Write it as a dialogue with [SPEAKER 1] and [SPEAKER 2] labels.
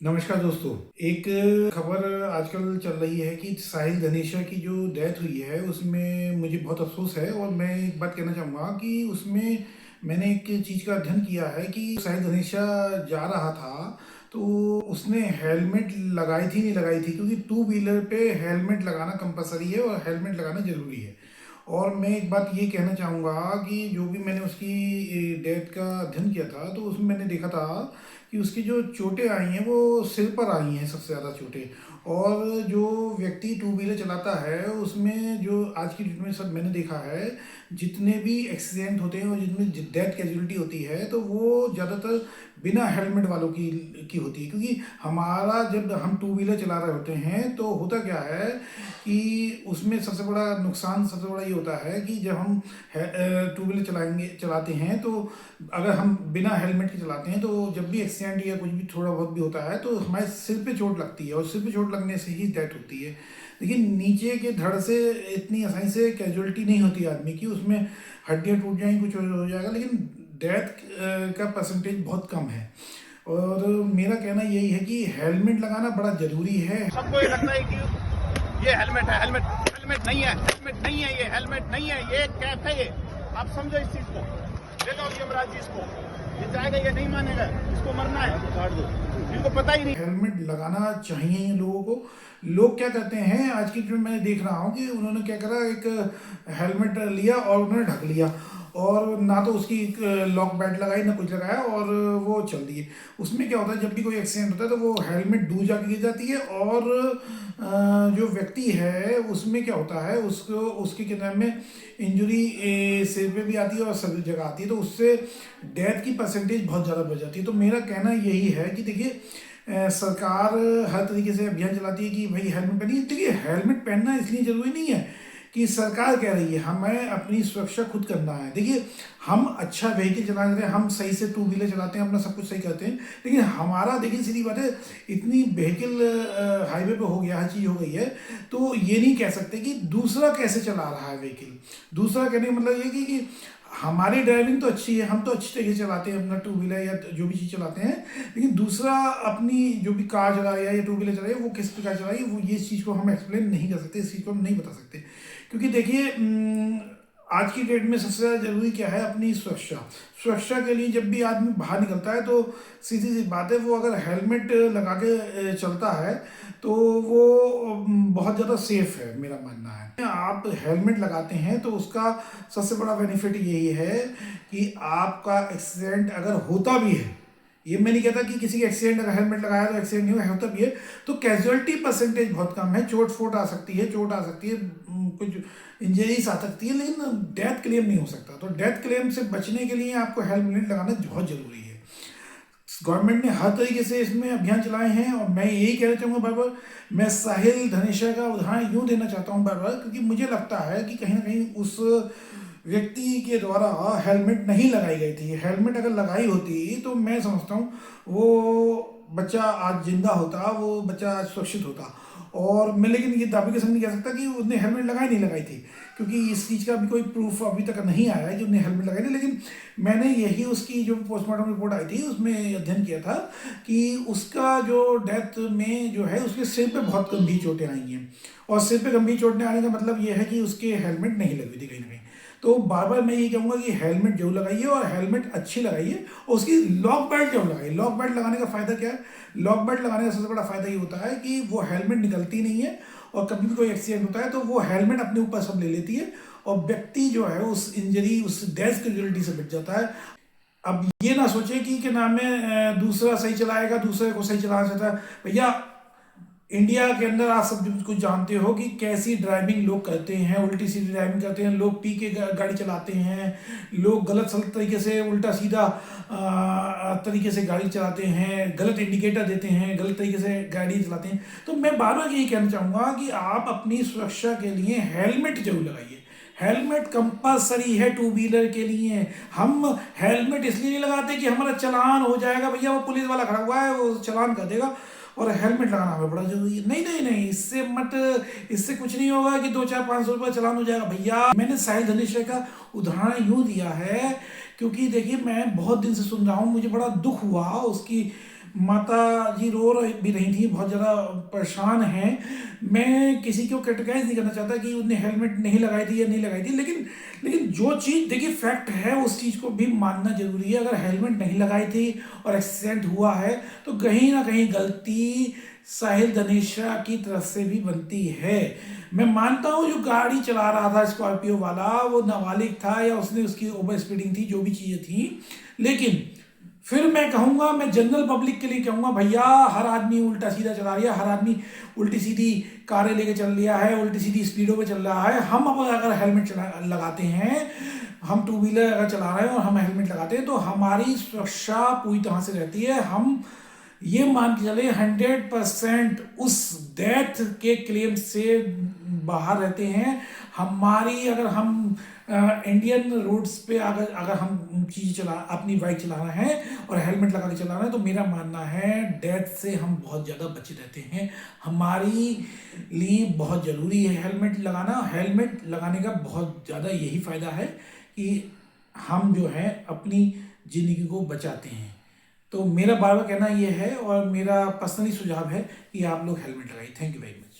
[SPEAKER 1] नमस्कार दोस्तों। एक खबर आजकल चल रही है कि साहिल धनेशा की जो डेथ हुई है उसमें मुझे बहुत अफसोस है और मैं एक बात कहना चाहूँगा कि उसमें मैंने एक चीज़ का अध्ययन किया है कि साहिल धनेशा जा रहा था तो उसने हेलमेट लगाई थी नहीं लगाई थी, क्योंकि टू व्हीलर पे हेलमेट लगाना कंपलसरी है और हेलमेट लगाना ज़रूरी है। और मैं एक बात ये कहना चाहूँगा कि जो भी मैंने उसकी डेथ का अध्ययन किया था तो उसमें मैंने देखा था कि उसकी जो चोटें आई हैं वो सिर पर आई हैं सबसे ज़्यादा चोटें। और जो व्यक्ति टू व्हीलर चलाता है उसमें जो आज की डेट में सब मैंने देखा है, जितने भी एक्सीडेंट होते हैं और जितनी डेथ कैजुअलिटी होती है तो वो ज़्यादातर बिना हेलमेट वालों की होती है। क्योंकि हमारा जब हम टू व्हीलर चला रहे होते हैं तो होता क्या है कि उसमें सबसे बड़ा नुकसान सबसे बड़ा ये होता है कि जब हम टू व्हीलर चलाते हैं तो अगर हम बिना हेलमेट के चलाते हैं तो जब भी एक्सीडेंट या कुछ भी थोड़ा बहुत भी होता है तो हमारे सिर पे चोट लगती है और सिर पे चोट लगने से ही डेथ होती है। लेकिन नीचे के धड़ से इतनी आसानी से कैजुअलिटी नहीं होती आदमी की, उसमें हड्डियाँ टूट जाएंगी, कुछ हो जाएगा, लेकिन डेथ का परसेंटेज बहुत कम है। और मेरा कहना यही है कि हेलमेट लगाना बड़ा ज़रूरी है।
[SPEAKER 2] सबको ये लगता है कि ये हेलमेट है, हेलमेट हेलमेट नहीं है, हेलमेट नहीं है, ये हेलमेट नहीं है, ये कैफ है। ये आप समझो इस चीज को, देखो यमराज जी इसको, ये जाएगा, ये नहीं मानेगा, इसको मरना है, काट दो, इनको पता ही नहीं।
[SPEAKER 1] हेलमेट लगाना चाहिए इन लोगों को। लोग क्या करते हैं आज की डेट में, मैं देख रहा हूँ कि उन्होंने क्या करा, एक हेलमेट लिया और उन्होंने ढक लिया और ना तो उसकी लॉक बेल्ट लगाई ना कुछ लगाया और वो चल दिए। उसमें क्या होता है, जब भी कोई एक्सीडेंट होता है तो वो हेलमेट डूब जाके गिर जाती है और जो व्यक्ति है उसमें क्या होता है, उसको उसके क्या नाम में इंजरी सिर पे भी आती है और सभी जगह आती है, तो उससे डेथ की परसेंटेज बहुत ज़्यादा बढ़ जाती है। तो मेरा कहना यही है कि देखिए, सरकार हर तरीके से अभियान चलाती है कि भाई हेलमेट पहनिए। देखिए, हेलमेट पहनना इसलिए ज़रूरी नहीं है कि सरकार कह रही है, हमें अपनी सुरक्षा खुद करना है। देखिए, हम अच्छा व्हीकल चला रहे हैं, हम सही से टू व्हीलर चलाते हैं, अपना सब कुछ सही करते हैं, लेकिन हमारा देखिए सीधी बात है, इतनी व्हीकल हाईवे पे हो गया, हर चीज़ हो गई है, तो ये नहीं कह सकते कि दूसरा कैसे चला रहा है व्हीकल। दूसरा कहने का मतलब ये कि हमारी ड्राइविंग तो अच्छी है, हम तो अच्छी तरीके से चलाते हैं अपना टू व्हीलर या जो भी चीज़ चलाते हैं, लेकिन दूसरा अपनी जो भी कार चला रहा है या टू व्हीलर चला रहा है वो किस प्रकार चला रही है, वो ये इस चीज़ को हम एक्सप्लेन नहीं कर सकते, इस चीज़ को हम नहीं बता सकते। क्योंकि देखिए, आज की डेट में सबसे ज़्यादा जरूरी क्या है, अपनी सुरक्षा। सुरक्षा के लिए जब भी आदमी बाहर निकलता है तो सीधी सी बात है, वो अगर हेलमेट लगा के चलता है तो वो बहुत ज़्यादा सेफ है, मेरा मानना है। आप हेलमेट लगाते हैं तो उसका सबसे बड़ा बेनिफिट यही है कि आपका एक्सीडेंट अगर होता भी है, ये मैं नहीं कहता कि किसी का एक्सीडेंट अगर हेलमेट लगाया तो एक्सीडेंट नहीं होता भी है, तो कैजुअलिटी परसेंटेज बहुत कम है। चोट फोट आ सकती है, चोट आ सकती है, कुछ इंजरीज आ सकती है, लेकिन डेथ क्लेम नहीं हो सकता। तो डेथ क्लेम से बचने के लिए आपको हेलमेट लगाना बहुत जरूरी है। गवर्नमेंट ने हर तरीके से इसमें अभियान चलाए हैं और मैं यही कहना चाहूँगा बार बार, मैं साहिल धनेशा का उदाहरण यूँ देना चाहता हूँ बार बार, क्योंकि मुझे लगता है कि कहीं ना कहीं उस व्यक्ति के द्वारा हेलमेट नहीं लगाई गई थी। हेलमेट अगर लगाई होती तो मैं समझता हूँ वो बच्चा आज जिंदा होता, वो बच्चा आज सुरक्षित होता। और मैं लेकिन ये दावे के संग नहीं कह सकता कि उसने हेलमेट लगाई नहीं लगाई थी, क्योंकि इस चीज़ का भी कोई प्रूफ अभी तक नहीं आया है कि उसने हेलमेट लगाई थी। लेकिन मैंने यही उसकी जो पोस्टमार्टम रिपोर्ट आई थी उसमें अध्ययन किया था कि उसका जो डेथ में जो है उसके सिर पे बहुत गंभीर चोटें आई हैं, और सिर पे गंभीर चोटें आने का मतलब ये है कि उसके हेलमेट नहीं लगी थी कहीं ना कहीं। तो बार बार मैं ये कहूँगा कि हेलमेट जरूर लगाइए और हेलमेट अच्छी लगाइए और उसकी लॉक बेल्ट जरूर लगाइए। लॉक बेल्ट लगाने का फायदा क्या है, लॉक बेल्ट लगाने का सबसे बड़ा फायदा ये होता है कि वो हेलमेट निकलती नहीं है और कभी भी कोई एक्सीडेंट होता है तो वो हेलमेट अपने ऊपर सब ले लेती है और व्यक्ति जो है उस इंजरी उस डेथ कैजुअलिटी से बच जाता है। अब ये ना सोचे कि क्या नाम है, दूसरा सही चलाएगा, दूसरे को सही चलाना चाहता है। भैया, इंडिया के अंदर आप सब कुछ जानते हो कि कैसी ड्राइविंग लोग करते हैं, उल्टी सीधी ड्राइविंग करते हैं, लोग पी के गाड़ी चलाते हैं, लोग गलत सलत तरीके से उल्टा सीधा तरीके से गाड़ी चलाते हैं, गलत इंडिकेटर देते हैं, गलत तरीके से गाड़ी चलाते हैं। तो मैं बार बार यही कहना चाहूँगा कि आप अपनी सुरक्षा के लिए हेलमेट जरूर लगाइए। हेलमेट कंपलसरी है टू व्हीलर के लिए। हम हेलमेट इसलिए नहीं लगाते कि हमारा चालान हो जाएगा, भैया वो पुलिस वाला खड़ा हुआ है वो चालान कर देगा और हेलमेट लगाना हमें बड़ा जरूरी है। नहीं नहीं नहीं, इससे कुछ नहीं होगा कि 200-500 रुपये चालान हो जाएगा। भैया, मैंने साहिल धनेश्वर का उदाहरण यूं दिया है क्योंकि देखिए, मैं बहुत दिन से सुन रहा हूँ, मुझे बड़ा दुख हुआ उसकी माता जी रो भी रही थी, बहुत ज़्यादा परेशान हैं। मैं किसी को क्रिटिसाइज नहीं करना चाहता कि उनने हेलमेट नहीं लगाई थी या नहीं लगाई थी, लेकिन जो चीज़ देखिए फैक्ट है उस चीज़ को भी मानना जरूरी है। अगर हेलमेट नहीं लगाई थी और एक्सीडेंट हुआ है तो कहीं ना कहीं गलती साहिल धनेश्रा की तरफ से भी बनती है। मैं मानता हूँ जो गाड़ी चला रहा था स्कॉर्पियो वाला वो नाबालिग था या उसने उसकी ओवर स्पीडिंग थी, जो भी चीज़ें थी, लेकिन फिर मैं कहूंगा, मैं जनरल पब्लिक के लिए कहूंगा, भैया हर आदमी उल्टा सीधा चला रहा है, हर आदमी उल्टी सीधी कारें लेके चल लिया है, उल्टी सीधी स्पीडों पे चल रहा है। हम अब अगर हेलमेट लगाते हैं, हम टू व्हीलर अगर चला रहे हैं और हम हेलमेट लगाते हैं तो हमारी सुरक्षा पूरी तरह से रहती है। हम ये मान के चले 100% उस डेथ के क्लेम से बाहर रहते हैं। हमारी अगर हम इंडियन रोड्स पे अगर हम चीज़ चला अपनी बाइक चला रहे हैं और हेलमेट लगा के चला रहे हैं तो मेरा मानना है डेथ से हम बहुत ज़्यादा बचे रहते हैं। हमारी लिए बहुत ज़रूरी है हेलमेट लगाना। हेलमेट लगाने का बहुत ज़्यादा यही फ़ायदा है कि हम जो है अपनी ज़िंदगी को बचाते हैं। तो मेरा बार बार कहना ये है और मेरा पर्सनली सुझाव है कि आप लोग हेलमेट लगाइए। Thank you very much.